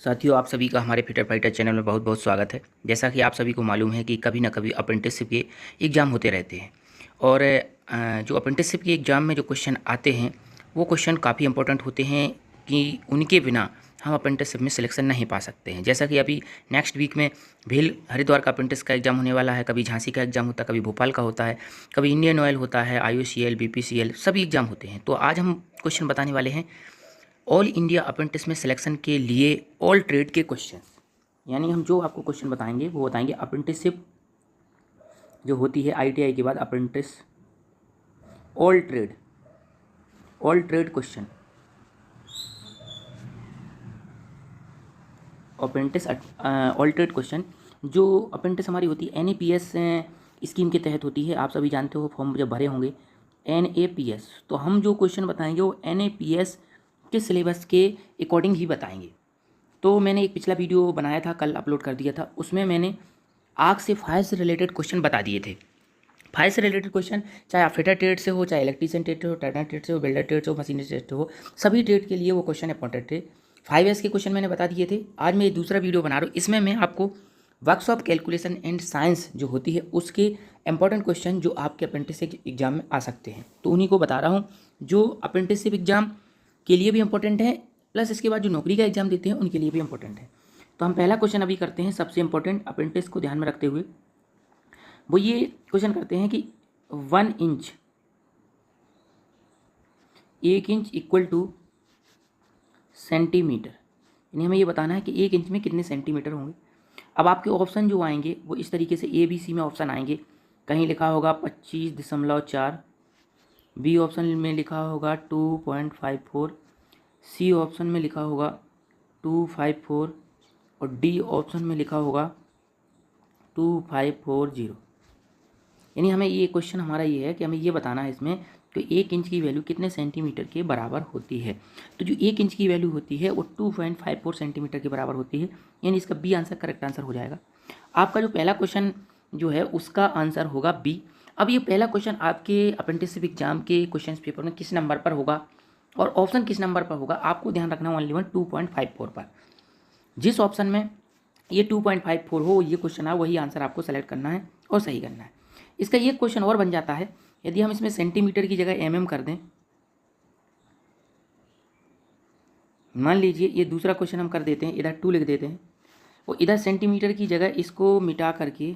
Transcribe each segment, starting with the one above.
साथियों, आप सभी का हमारे फिटर फाइटर चैनल में बहुत बहुत स्वागत है। जैसा कि आप सभी को मालूम है कि कभी ना कभी अप्रेंटिसशिप के एग्ज़ाम होते रहते हैं और जो अप्रेंटिसशिप के एग्ज़ाम में जो क्वेश्चन आते हैं वो क्वेश्चन काफ़ी इंपॉर्टेंट होते हैं कि उनके बिना हम अप्रेंटिसशिप में सिलेक्शन नहीं पा सकते हैं। जैसा कि अभी नेक्स्ट वीक में भेल हरिद्वार का अप्रेंटिस का एग्ज़ाम होने वाला है, कभी झांसी का एग्ज़ाम होता है, कभी भोपाल का होता है, कभी इंडियन ऑयल होता है, IOCL, BPCL सभी एग्ज़ाम होते हैं। तो आज हम क्वेश्चन बताने वाले हैं ऑल इंडिया अप्रेंटिस में सिलेक्शन के लिए ऑल ट्रेड के क्वेश्चन। यानी हम जो आपको क्वेश्चन बताएंगे वो बताएंगे अप्रेंटिसशिप जो होती है ITI के बाद apprentice all trade question, apprentice all trade question. जो अप्रेंटिस हमारी होती है NAPS स्कीम के तहत होती है। आप सभी जानते हो, फॉर्म जब भरे होंगे NAPS, तो हम जो क्वेश्चन बताएंगे वो NAPS के सिलेबस के अकॉर्डिंग ही बताएंगे। तो मैंने एक पिछला वीडियो बनाया था, कल अपलोड कर दिया था, उसमें मैंने आग से फायर से रिलेटेड क्वेश्चन बता दिए थे। फायर से रिलेटेड क्वेश्चन चाहे आप फिटर ट्रेड से हो, चाहे इलेक्ट्रीशियन ट्रेड से हो, टाटा ट्रेड से हो, बिल्डर ट्रेड से हो, मशीनरी ट्रेड से हो, सभी ट्रेड के लिए वो क्वेश्चन इंपॉर्टेंट थे। 5S के क्वेश्चन मैंने बता दिए थे। आज मैं दूसरा वीडियो बना रहा हूँ, इसमें मैं आपको वर्कशॉप कैलकुलेशन एंड साइंस जो होती है उसके इंपॉर्टेंट क्वेश्चन जो आपके अप्रेंटिसशिप एग्जाम में आ सकते हैं, तो उन्हीं को बता रहा हूँ, जो अप्रेंटिसशिप एग्जाम के लिए भी इंपॉर्टेंट है, प्लस इसके बाद जो नौकरी का एग्जाम देते हैं उनके लिए भी इंपॉर्टेंट है। तो हम पहला क्वेश्चन अभी करते हैं, सबसे इंपॉर्टेंट अप्रेंटिस को ध्यान में रखते हुए। वो ये क्वेश्चन करते हैं कि 1 inch, 1 inch equal two centimetre, यानी हमें ये बताना है कि 1 इंच में कितने सेंटीमीटर होंगे। अब आपके ऑप्शन जो आएंगे वो इस तरीके से ABC में ऑप्शन आएंगे। कहीं लिखा होगा 25.4, B ऑप्शन में लिखा होगा 2.54, C ऑप्शन में लिखा होगा 254 और D ऑप्शन में लिखा होगा 2540। यानी हमें ये क्वेश्चन हमारा ये है कि हमें ये बताना है इसमें कि 1 इंच की वैल्यू कितने सेंटीमीटर के बराबर होती है। तो जो 1 इंच की वैल्यू होती है वो 2.54 सेंटीमीटर के बराबर होती है, यानी इसका B आंसर करेक्ट आंसर हो जाएगा। आपका जो पहला क्वेश्चन जो है उसका आंसर होगा B। अब ये पहला क्वेश्चन आपके अप्रेंटिसशिप एग्जाम के क्वेश्चन पेपर में किस नंबर पर होगा और ऑप्शन किस नंबर पर होगा, आपको ध्यान रखना ओनली 2.54 पर। जिस ऑप्शन में ये 2.54 हो ये क्वेश्चन है, वही आंसर आपको सेलेक्ट करना है और सही करना है। इसका ये क्वेश्चन और बन जाता है यदि हम इसमें सेंटीमीटर की जगह mm कर दें। मान लीजिए ये दूसरा क्वेश्चन हम कर देते हैं, इधर 2 लिख देते हैं और इधर सेंटीमीटर की जगह इसको मिटा करके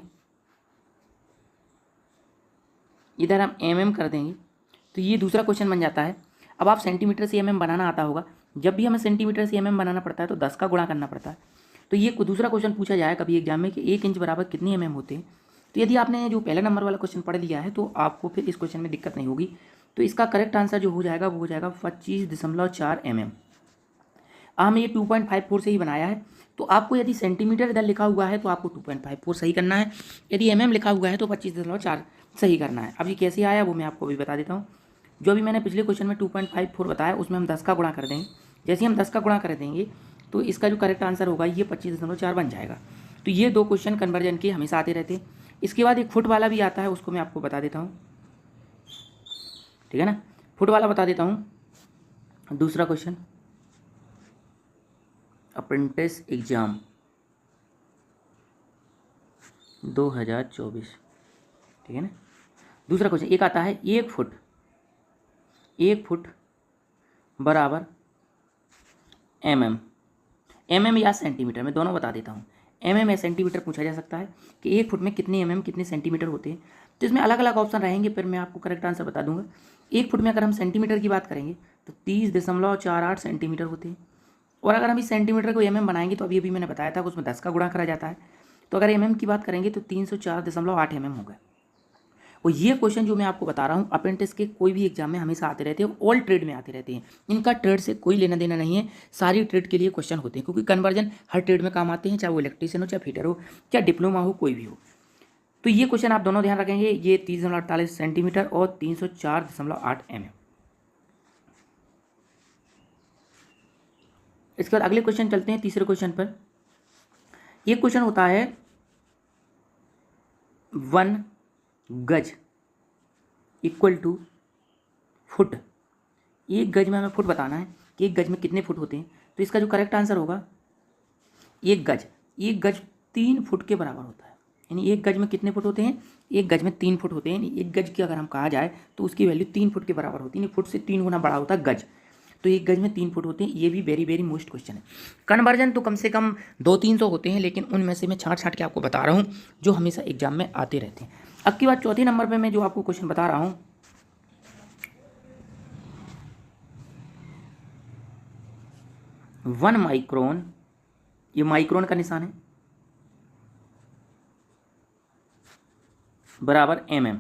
इधर हम mm कर देंगे, तो ये दूसरा क्वेश्चन बन जाता है। अब आप सेंटीमीटर से mm बनाना आता होगा, जब भी हमें सेंटीमीटर से mm बनाना पड़ता है तो 10 का गुणा करना पड़ता है। तो ये दूसरा क्वेश्चन पूछा जाए कभी एग्जाम में कि 1 इंच बराबर कितने mm होते हैं। तो यदि आपने जो पहला नंबर वाला क्वेश्चन पढ़ लिया है तो आपको फिर इस क्वेश्चन में दिक्कत नहीं होगी। तो इसका करेक्ट आंसर जो हो जाएगा वो हो जाएगा 25.4 mm। हमने ये 2.54 से ही बनाया है, तो आपको यदि सेंटीमीटर इधर लिखा हुआ है तो आपको 2.54 सही करना है, यदि mm लिखा हुआ है तो 25.4 सही करना है। अब ये कैसे आया वो मैं आपको अभी बता देता हूँ। जो अभी मैंने पिछले क्वेश्चन में 2.54 बताया उसमें हम 10 का गुणा कर देंगे। जैसे ही हम 10 का गुणा कर देंगे तो इसका जो करेक्ट आंसर होगा ये 25.4 बन जाएगा। तो ये दो क्वेश्चन कन्वर्जन के हमेशा आते रहते हैं। इसके बाद एक फुट वाला भी आता है, उसको मैं आपको बता देता हूँ, ठीक है ना। फुट वाला बता देता हूँ। दूसरा क्वेश्चन अप्रेंटिस एग्जाम 2024, ठीक है ना। दूसरा क्वेश्चन एक आता है 1 फुट बराबर mm या सेंटीमीटर, में दोनों बता देता हूँ। mm या सेंटीमीटर पूछा जा सकता है कि 1 फुट में कितने mm कितने सेंटीमीटर होते हैं। तो इसमें अलग अलग ऑप्शन रहेंगे, फिर मैं आपको करेक्ट आंसर बता दूंगा। 1 फुट में अगर हम सेंटीमीटर की बात करेंगे तो 30.48 सेंटीमीटर होते हैं। और अगर हम इस सेंटीमीटर को बनाएंगे तो अभी मैंने बताया था कि उसमें 10 का गुणा करा जाता है। तो अगर की बात करेंगे तो 304.8 होगा। और ये क्वेश्चन जो मैं आपको बता रहा हूँ अप्रेंटिस के कोई भी एग्जाम में हमेशा आते रहते हैं, ऑल ट्रेड में आते रहते हैं। इनका ट्रेड से कोई लेना देना नहीं है, सारी ट्रेड के लिए क्वेश्चन होते हैं, क्योंकि कन्वर्जन हर ट्रेड में काम आते हैं, चाहे वो इलेक्ट्रीशियन हो, चाहे फिटर हो, चाहे डिप्लोमा हो, कोई भी हो। तो ये क्वेश्चन आप दोनों ध्यान रखेंगे, ये 30.48 सेंटीमीटर और 304.8 इसके बाद अगले क्वेश्चन चलते हैं, तीसरे क्वेश्चन पर। यह क्वेश्चन होता है 1 गज इक्वल टू फुट। 1 गज में हमें फुट बताना है कि 1 गज में कितने फुट होते हैं। तो इसका जो करेक्ट आंसर होगा एक गज 3 फुट के बराबर होता है। यानी एक गज में कितने फुट होते हैं? एक गज में 3 फुट होते हैं। यानी एक गज की अगर हम कहा जाए तो उसकी वैल्यू 3 फुट के बराबर होती है। फुट से 3 गुना बड़ा होता है गज। तो एक गज में 3 फुट होते हैं। ये भी वेरी वेरी मोस्ट क्वेश्चन है। कन्वर्जन तो कम से कम 200-300 होते हैं, लेकिन उनमें से मैं छाँट के आपको बता रहा हूँ जो हमेशा एग्जाम में आते रहते हैं। अब की बात चौथे नंबर पर मैं जो आपको क्वेश्चन बता रहा हूँ, 1 माइक्रोन, ये माइक्रोन का निशान है, बराबर mm।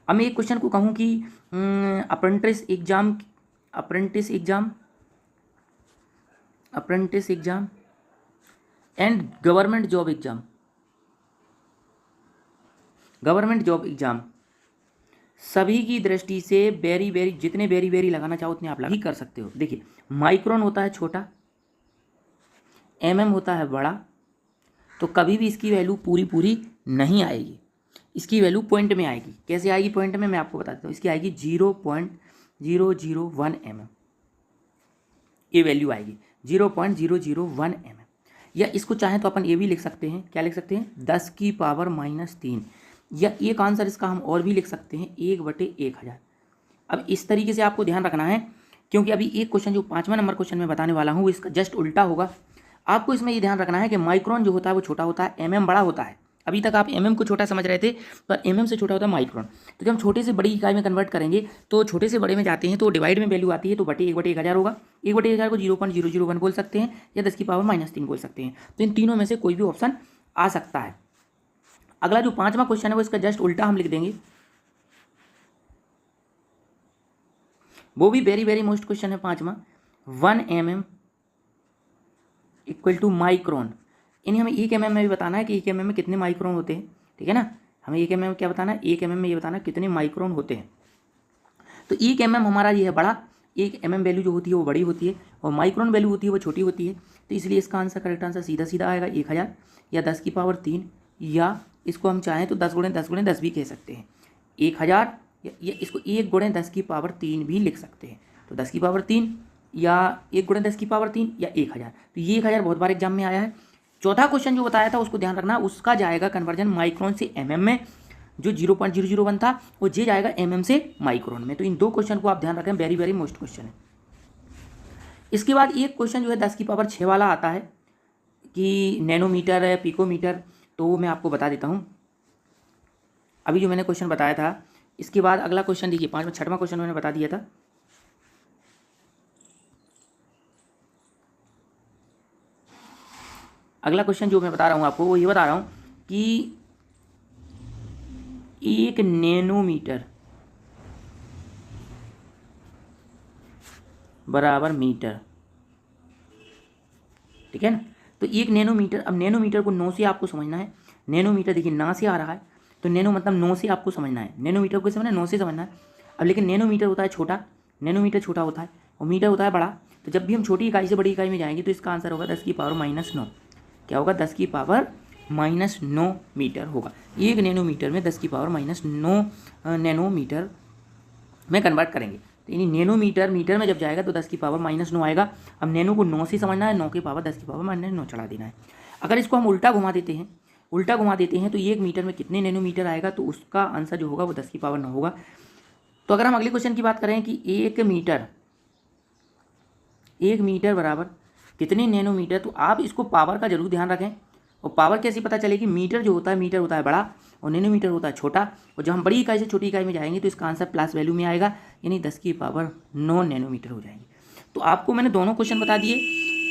अब मैं एक क्वेश्चन को कहूँ कि apprentice exam and government job exam सभी की दृष्टि से वेरी वेरी, जितने वेरी वेरी लगाना चाहो उतने आप लगा ही कर सकते हो। देखिए, माइक्रोन होता है छोटा, होता है बड़ा, तो कभी भी इसकी वैल्यू पूरी नहीं आएगी। इसकी वैल्यू पॉइंट में आएगी। कैसे आएगी पॉइंट में? मैं आपको बता देता हूँ। इसकी आएगी 0.001 mm, ये वैल्यू आएगी 0.001 mm। या इसको चाहें तो अपन ये भी लिख सकते हैं। क्या लिख सकते हैं? 10⁻³ या एक आंसर इसका हम और भी लिख सकते हैं 1/1000। अब इस तरीके से आपको ध्यान रखना है, क्योंकि अभी एक क्वेश्चन जो 5वां नंबर क्वेश्चन में बताने वाला हूँ इसका जस्ट उल्टा होगा। आपको इसमें ये ध्यान रखना है कि माइक्रोन जो होता है वो छोटा होता है, mm बड़ा होता है। अभी तक आप mm को छोटा समझ रहे थे, पर mm से छोटा होता है माइक्रोन। तो जब हम छोटे से बड़ी इकाई में कन्वर्ट करेंगे तो छोटे से बड़े में जाते हैं तो डिवाइड में वैल्यू आती है, तो बटे 1/1000 होगा। 1/1000 को 0.001 बोल सकते हैं या 10⁻³ बोल सकते हैं। तो इन तीनों में से कोई भी ऑप्शन आ सकता है। अगला जो 5वां क्वेश्चन है वो इसका जस्ट उल्टा हम लिख देंगे, वो भी वेरी वेरी मोस्ट क्वेश्चन है 5वां। 1 mm इक्वल टू माइक्रोन। यानी हमें 1 mm में भी बताना है कि 1 mm में कितने माइक्रोन होते हैं। ठीक है ना, हमें 1 mm में क्या बताना है? 1 mm में ये बताना है कितने माइक्रोन होते हैं। तो 1 mm हमारा ये है बड़ा, 1 mm वैल्यू जो होती है वो बड़ी होती है और माइक्रोन वैल्यू होती है वो छोटी होती है। तो इसलिए इसका आंसर, करेक्ट आंसर सीधा आएगा 1000 या 10⁻³ या इसको हम चाहें तो 10 × 10 भी कह सकते हैं। 1000 या इसको 1 × 10⁻³ भी लिख सकते हैं। तो 10⁻³ या 1 × 10⁻³ या 1000। तो ये 1000 बहुत बार एग्जाम में आया है। चौथा क्वेश्चन जो बताया था उसको ध्यान रखना, उसका जाएगा कन्वर्जन माइक्रोन से mm में। जो 0.001 था वो जे जाएगा mm से माइक्रोन में। तो इन दो क्वेश्चन को आप ध्यान रखें, वेरी वेरी मोस्ट क्वेश्चन है। इसके बाद एक क्वेश्चन जो है 10⁻6 वाला आता है कि नैनोमीटर है, पिकोमीटर, तो मैं आपको बता देता हूँ। अभी जो मैंने क्वेश्चन बताया था इसके बाद अगला क्वेश्चन देखिए, 6वां क्वेश्चन मैंने बता दिया था। अगला क्वेश्चन जो मैं बता रहा हूँ आपको वो ये बता रहा हूँ कि 1 नैनोमीटर बराबर मीटर। ठीक है ना, तो 1 नैनोमीटर। अब नैनोमीटर को 9 से आपको समझना है। नैनोमीटर देखिए ना से आ रहा है, तो नैनो मतलब 9 से आपको समझना है। नैनोमीटर को समझना है, 9 से समझना है। अब लेकिन नैनोमीटर होता है छोटा, नैनोमीटर छोटा होता है और मीटर होता है बड़ा। तो जब भी हम छोटी इकाई से बड़ी इकाई में जाएंगे तो इसका आंसर होगा 10⁻⁹। क्या होगा? 10⁻⁹ मीटर होगा। 1 नैनोमीटर में 10⁻⁹ नैनोमीटर में कन्वर्ट करेंगे। तो यानी नैनोमीटर मीटर में जब जाएगा तो 10⁻⁹ आएगा। अब नैनो को 9 से समझना है, 9 के पावर 10⁻�9 चढ़ा देना है। अगर इसको हम उल्टा घुमा देते हैं तो 1 मीटर में कितने नैनोमीटर आएगा? तो उसका आंसर जो होगा वो 10⁻9 होगा। तो अगर हम अगले क्वेश्चन की बात करें कि 1 मीटर बराबर कितने नैनोमीटर, तो आप इसको पावर का जरूर ध्यान रखें। और पावर कैसे पता चलेगी? मीटर जो होता है, मीटर होता है बड़ा और नैनोमीटर होता है छोटा। और जब हम बड़ी इकाई से छोटी इकाई में जाएंगे तो इसका आंसर प्लस वैल्यू में आएगा, यानी 10⁻9 नैनोमीटर हो जाएंगे। तो आपको मैंने दोनों क्वेश्चन बता दिए,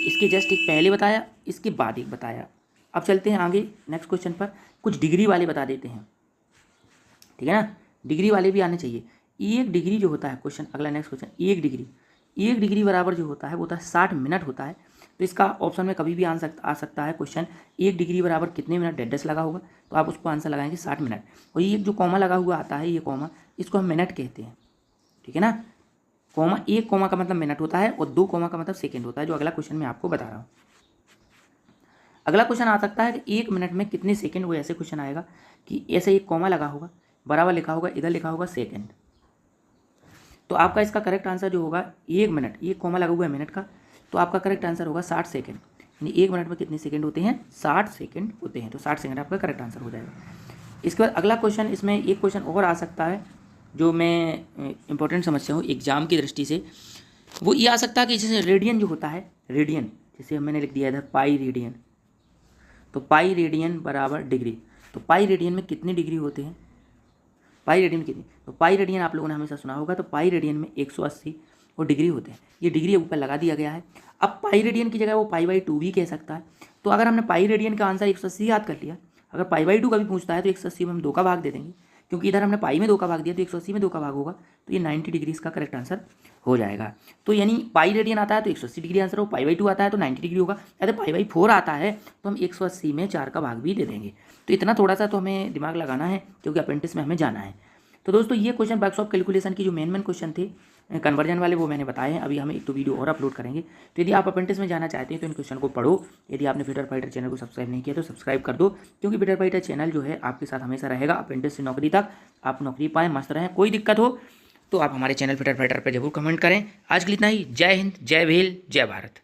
इसके जस्ट एक पहले बताया, इसके बाद एक बताया। अब चलते हैं आगे नेक्स्ट क्वेश्चन पर। कुछ डिग्री वाले बता देते हैं, ठीक है ना, डिग्री वाले भी आने चाहिए। 1 डिग्री जो होता है, क्वेश्चन अगला नेक्स्ट क्वेश्चन, 1 डिग्री बराबर जो होता है वो होता है 60 मिनट होता है। तो इसका ऑप्शन में कभी भी आ सकता है क्वेश्चन, 1 डिग्री बराबर कितने मिनट, डेढ़ लगा होगा, तो आप उसको आंसर लगाएंगे 60 मिनट। और ये जो कॉमा लगा हुआ आता है, ये कॉमा, इसको हम मिनट कहते हैं। ठीक है ना, कॉमा, 1 कॉमा का मतलब मिनट होता है और 2 कॉमा का मतलब सेकेंड होता है, जो अगला क्वेश्चन मैं आपको बता रहा हूँ। अगला क्वेश्चन आ सकता है कि 1 मिनट में कितने सेकेंड, वो ऐसे क्वेश्चन आएगा कि ऐसे एक कॉमा लगा होगा, बराबर लिखा होगा, इधर लिखा होगा सेकेंड। तो आपका इसका करेक्ट आंसर जो होगा 1 मिनट, 1 कॉमा लगा हुआ है मिनट का, तो आपका करेक्ट आंसर होगा 60 सेकेंड। यानी 1 मिनट में कितने सेकेंड होते हैं? 60 सेकेंड होते हैं। तो 60 सेकेंड आपका करेक्ट आंसर हो जाएगा। इसके बाद अगला क्वेश्चन, इसमें एक क्वेश्चन और आ सकता है जो मैं इंपॉर्टेंट समस्या हूँ एग्जाम की दृष्टि से, वो ये आ सकता है कि जैसे रेडियन जो होता है, रेडियन जैसे मैंने लिख दिया इधर पाई रेडियन, तो पाई रेडियन बराबर डिग्री। तो पाई रेडियन में कितने डिग्री होते हैं? पाई रेडियन कितनी? तो पाई रेडियन आप लोगों ने हमेशा सुना होगा, तो पाई रेडियन में 180 और डिग्री होते हैं। ये डिग्री ऊपर लगा दिया गया है। अब पाई रेडियन की जगह वो पाई/2 भी कह सकता है। तो अगर हमने पाई रेडियन का आंसर 180 याद कर लिया, अगर पाई/2 का भी पूछता है तो 180 में हम 2 का भाग दे देंगे, क्योंकि इधर हमने पाई में 2 का भाग दिया तो 180 में 2 का भाग होगा, तो ये 90 डिग्री इसका करेक्ट आंसर हो जाएगा। तो यानी पाई रेडियन आता है तो 180 डिग्री आंसर हो, पाई/2 आता है तो 90 डिग्री होगा, अगर पाई/4 आता है तो हम 180 में 4 का भाग भी दे देंगे। तो इतना थोड़ा सा तो हमें दिमाग लगाना है, क्योंकि अपेंडिक्स में हमें जाना है। तो दोस्तों ये क्वेश्चन वर्कशॉप कैलकुलेशन की जो मेन क्वेश्चन थे कन्वर्जन वाले, वो मैंने बताए हैं। अभी हम एक तो वीडियो और अपलोड करेंगे। तो यदि आप अपेंडिक्स में जाना चाहते हैं तो इन क्वेश्चन को पढ़ो। यदि आपने फ्रीडम फाइटर चैनल को सब्सक्राइब नहीं किया तो सब्सक्राइब कर दो, क्योंकि फ्रीडम फाइटर चैनल जो है आपके साथ हमेशा रहेगा। अपेंडिक्स से नौकरी तक आप नौकरी पाएँ, मस्त रहें। कोई दिक्कत हो तो आप हमारे चैनल फ्रीडम फाइटर पर जरूर कमेंट करें। आज के लिए इतना ही। जय हिंद, जय भील, जय भारत।